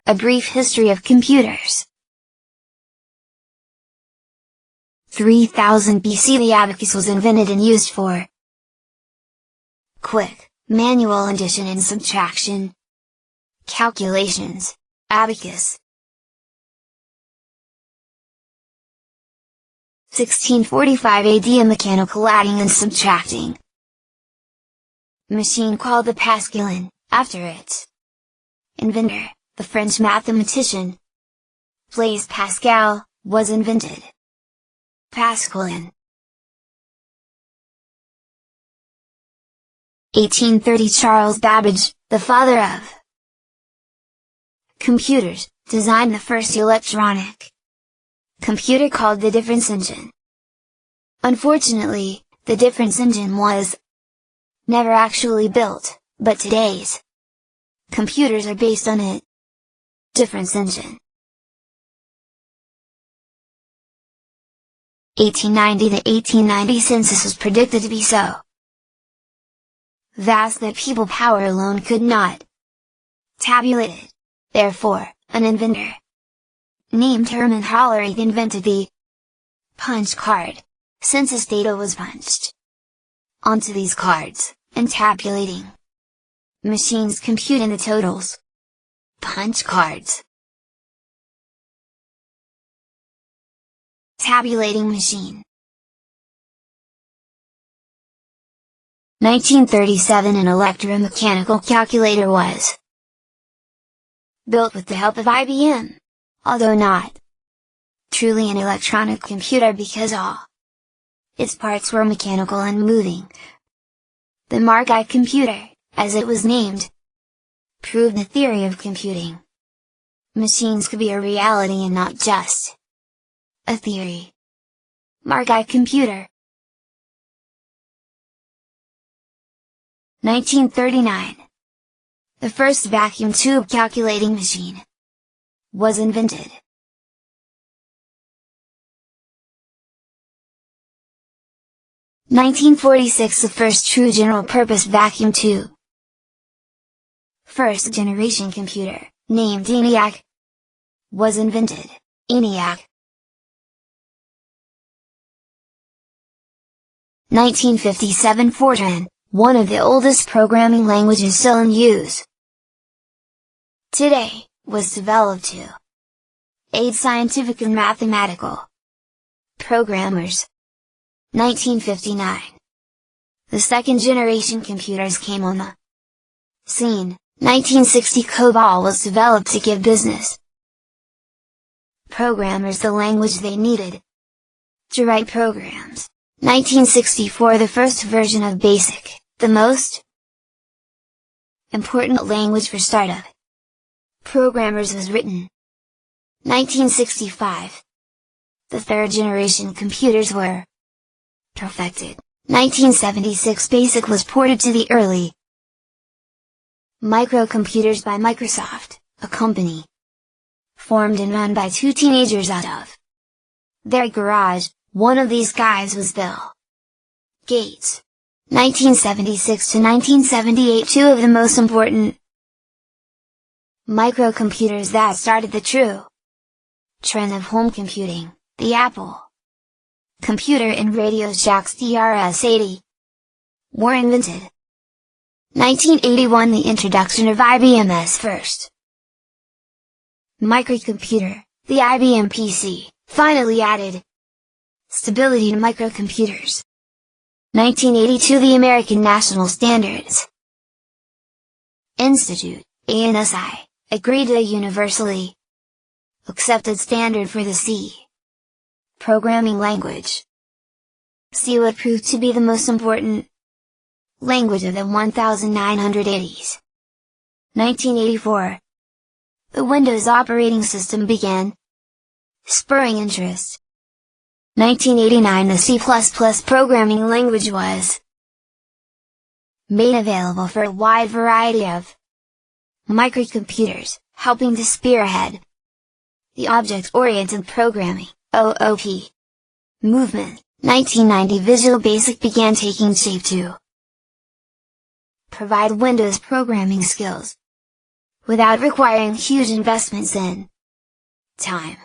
A brief history of computers. 3000 BC the abacus was invented and used for quick, manual addition and subtraction calculations. Abacus. 1645 AD a mechanical adding and subtracting machine called the Pascalin, after its inventor, the French mathematician Blaise Pascal, was invented. Pascalin. 1830 Charles Babbage, the father of computers, designed the first electronic computer called the difference engine. Unfortunately, the difference engine was never actually built, but today's computers are based on it. Difference engine. 1890 The 1890 census was predicted to be so vast that people power alone could not tabulate it. Therefore, an inventor named Herman Hollerith invented the punch card. Census data was punched onto these cards, and tabulating machines compute in the totals. Punch cards. Tabulating machine. 1937 An electromechanical calculator was built with the help of IBM, although not truly an electronic computer because all its parts were mechanical and moving. The Mark I computer, as it was named, proved the theory of computing machines could be a reality and not just a theory. Mark I computer. 1939. The first vacuum tube calculating machine was invented. 1946 The first true general-purpose vacuum tube. First generation computer, named ENIAC, was invented. ENIAC. 1957 Fortran, one of the oldest programming languages still in use today, was developed to aid scientific and mathematical programmers. 1959. The second generation computers came on the scene. 1960 COBOL was developed to give business programmers the language they needed to write programs. 1964 The first version of BASIC, the most important language for startup programmers, was written. 1965. The third generation computers were perfected. 1976 BASIC was ported to the early microcomputers by Microsoft, a company formed and run by two teenagers out of their garage. One of these guys was Bill Gates. 1976 to 1978 Two of the most important microcomputers that started the true trend of home computing, the Apple computer and Radio Shack's TRS-80, were invented. 1981 The introduction of IBM's first microcomputer, the IBM PC, finally added stability to microcomputers. 1982 The American National Standards Institute, ANSI, agreed to a universally accepted standard for the C programming language. C would prove to be the most important language of the 1980s. 1984. The Windows operating system began spurring interest. 1989 The C++ programming language was made available for a wide variety of microcomputers, helping to spearhead the object-oriented programming (OOP) movement. 1990 Visual Basic began taking shape to provide Windows programming skills, without requiring huge investments in time.